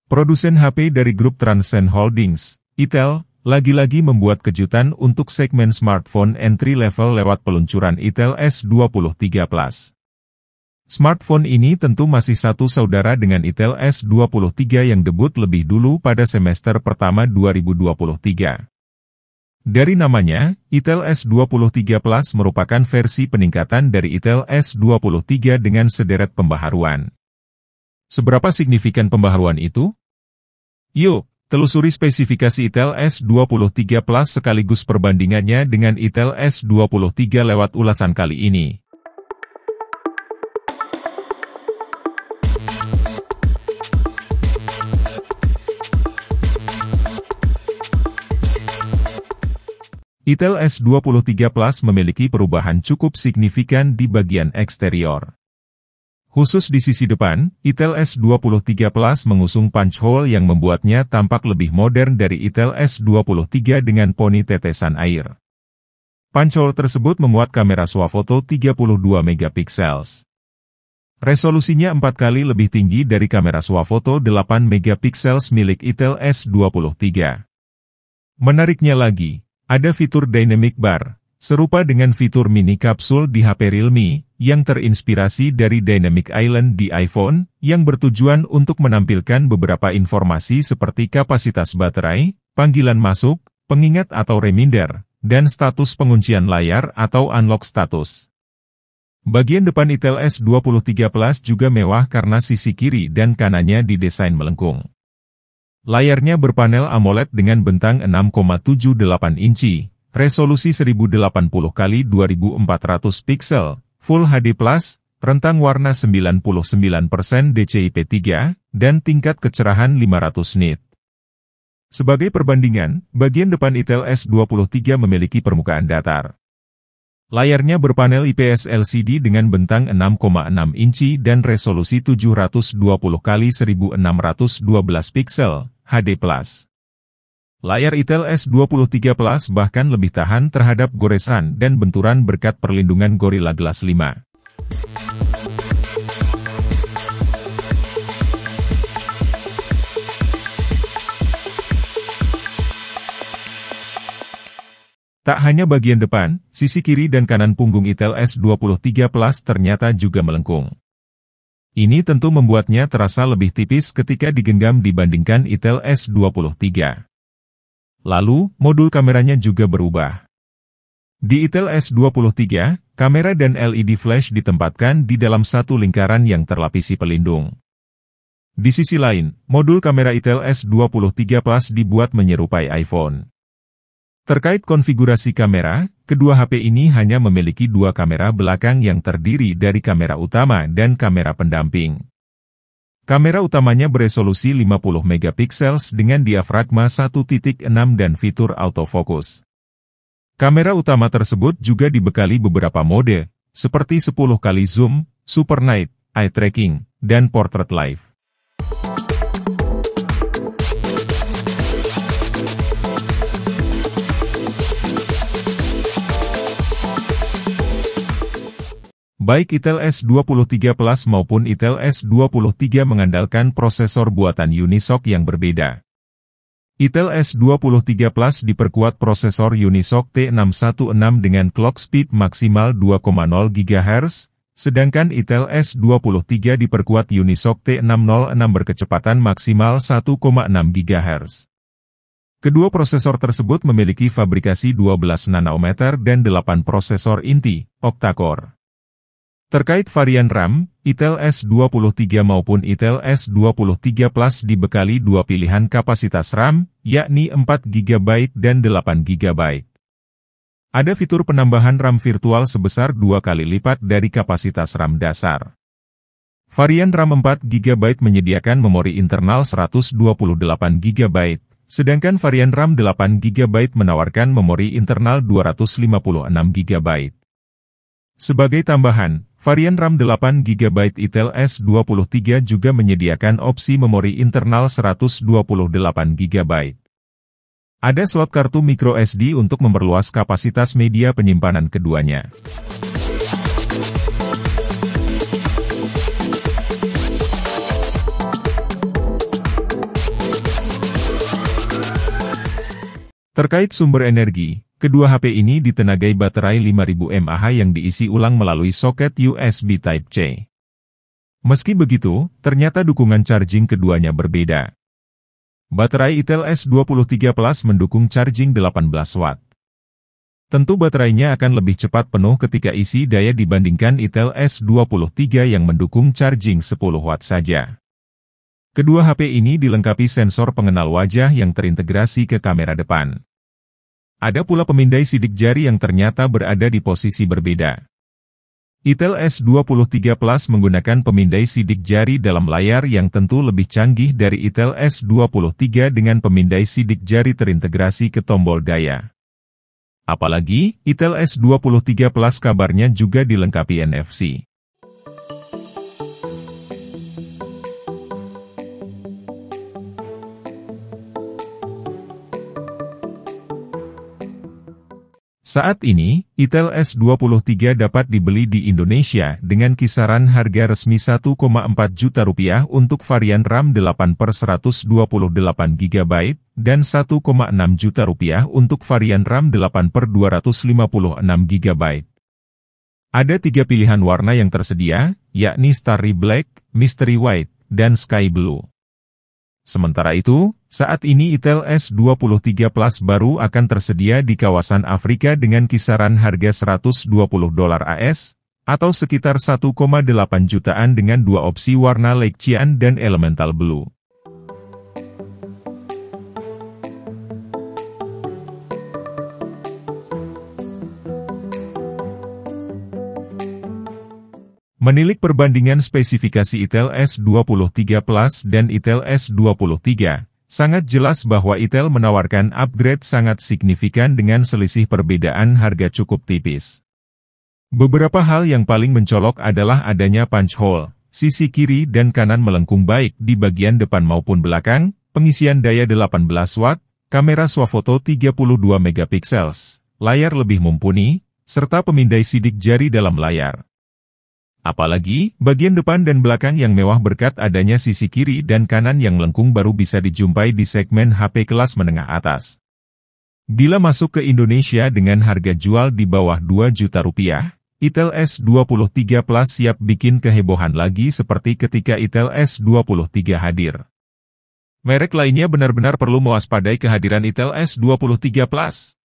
Produsen HP dari grup Transcend Holdings, Itel, lagi-lagi membuat kejutan untuk segmen smartphone entry level lewat peluncuran Itel S23 Plus. Smartphone ini tentu masih satu saudara dengan Itel S23 yang debut lebih dulu pada semester pertama 2023. Dari namanya, Itel S23 Plus merupakan versi peningkatan dari Itel S23 dengan sederet pembaharuan. Seberapa signifikan pembaharuan itu? Yuk, telusuri spesifikasi Itel S23 Plus sekaligus perbandingannya dengan Itel S23 lewat ulasan kali ini. Itel S23 Plus memiliki perubahan cukup signifikan di bagian eksterior. Khusus di sisi depan, Itel S23 Plus mengusung punch hole yang membuatnya tampak lebih modern dari Itel S23 dengan poni tetesan air. Punch hole tersebut memuat kamera swafoto 32 megapiksel. Resolusinya 4 kali lebih tinggi dari kamera swafoto 8 megapiksel milik Itel S23. Menariknya lagi, ada fitur Dynamic Bar, serupa dengan fitur mini kapsul di HP Realme, yang terinspirasi dari Dynamic Island di iPhone, yang bertujuan untuk menampilkan beberapa informasi seperti kapasitas baterai, panggilan masuk, pengingat atau reminder, dan status penguncian layar atau unlock status. Bagian depan Itel S23 Plus juga mewah karena sisi kiri dan kanannya didesain melengkung. Layarnya berpanel AMOLED dengan bentang 6,78 inci, resolusi 1080x2400 piksel, Full HD+, rentang warna 99% DCI-P3, dan tingkat kecerahan 500 nit. Sebagai perbandingan, bagian depan Itel S23 memiliki permukaan datar. Layarnya berpanel IPS LCD dengan bentang 6,6 inci dan resolusi 720x1612 piksel, HD+. Layar Itel S23 Plus bahkan lebih tahan terhadap goresan dan benturan berkat perlindungan Gorilla Glass 5. Tak hanya bagian depan, sisi kiri dan kanan punggung Itel S23 Plus ternyata juga melengkung. Ini tentu membuatnya terasa lebih tipis ketika digenggam dibandingkan Itel S23. Lalu, modul kameranya juga berubah. Di Itel S23, kamera dan LED flash ditempatkan di dalam satu lingkaran yang terlapisi pelindung. Di sisi lain, modul kamera Itel S23 Plus dibuat menyerupai iPhone. Terkait konfigurasi kamera, kedua HP ini hanya memiliki dua kamera belakang yang terdiri dari kamera utama dan kamera pendamping. Kamera utamanya beresolusi 50 megapiksel dengan diafragma 1.6 dan fitur autofocus. Kamera utama tersebut juga dibekali beberapa mode, seperti 10 kali zoom, super night, eye tracking, dan portrait live. Baik Itel S23 Plus maupun Itel S23 mengandalkan prosesor buatan Unisoc yang berbeda. Itel S23 Plus diperkuat prosesor Unisoc T616 dengan clock speed maksimal 2,0 GHz, sedangkan Itel S23 diperkuat Unisoc T606 berkecepatan maksimal 1,6 GHz. Kedua prosesor tersebut memiliki fabrikasi 12 nanometer dan 8 prosesor inti, octa-core. Terkait varian RAM, Itel S23 maupun Itel S23 Plus dibekali dua pilihan kapasitas RAM, yakni 4 GB dan 8 GB. Ada fitur penambahan RAM virtual sebesar 2 kali lipat dari kapasitas RAM dasar. Varian RAM 4 GB menyediakan memori internal 128 GB, sedangkan varian RAM 8 GB menawarkan memori internal 256 GB. Sebagai tambahan, varian RAM 8 GB Itel S23 juga menyediakan opsi memori internal 128 GB. Ada slot kartu microSD untuk memperluas kapasitas media penyimpanan keduanya. Terkait sumber energi, kedua HP ini ditenagai baterai 5000 mAh yang diisi ulang melalui soket USB Type-C. Meski begitu, ternyata dukungan charging keduanya berbeda. Baterai Itel S23 Plus mendukung charging 18 Watt. Tentu baterainya akan lebih cepat penuh ketika isi daya dibandingkan Itel S23 yang mendukung charging 10 Watt saja. Kedua HP ini dilengkapi sensor pengenal wajah yang terintegrasi ke kamera depan. Ada pula pemindai sidik jari yang ternyata berada di posisi berbeda. Itel S23 Plus menggunakan pemindai sidik jari dalam layar yang tentu lebih canggih dari Itel S23 dengan pemindai sidik jari terintegrasi ke tombol daya. Apalagi, Itel S23 Plus kabarnya juga dilengkapi NFC. Saat ini, Itel S23 dapat dibeli di Indonesia dengan kisaran harga resmi Rp1,4 juta untuk varian RAM 8/128 GB dan Rp1,6 juta untuk varian RAM 8/256 GB. Ada 3 pilihan warna yang tersedia, yakni Starry Black, Mystery White, dan Sky Blue. Sementara itu, saat ini Itel S23 Plus baru akan tersedia di kawasan Afrika dengan kisaran harga $120 AS, atau sekitar 1,8 jutaan dengan dua opsi warna Lake Cyan dan Elemental Blue. Menilik perbandingan spesifikasi Itel S23 Plus dan Itel S23, sangat jelas bahwa Itel menawarkan upgrade sangat signifikan dengan selisih perbedaan harga cukup tipis. Beberapa hal yang paling mencolok adalah adanya punch hole, sisi kiri dan kanan melengkung baik di bagian depan maupun belakang, pengisian daya 18 Watt, kamera swafoto 32 megapiksels, layar lebih mumpuni, serta pemindai sidik jari dalam layar. Apalagi, bagian depan dan belakang yang mewah berkat adanya sisi kiri dan kanan yang melengkung baru bisa dijumpai di segmen HP kelas menengah atas. Bila masuk ke Indonesia dengan harga jual di bawah Rp2 juta, Itel S23 Plus siap bikin kehebohan lagi seperti ketika Itel S23 hadir. Merek lainnya benar-benar perlu mewaspadai kehadiran Itel S23 Plus.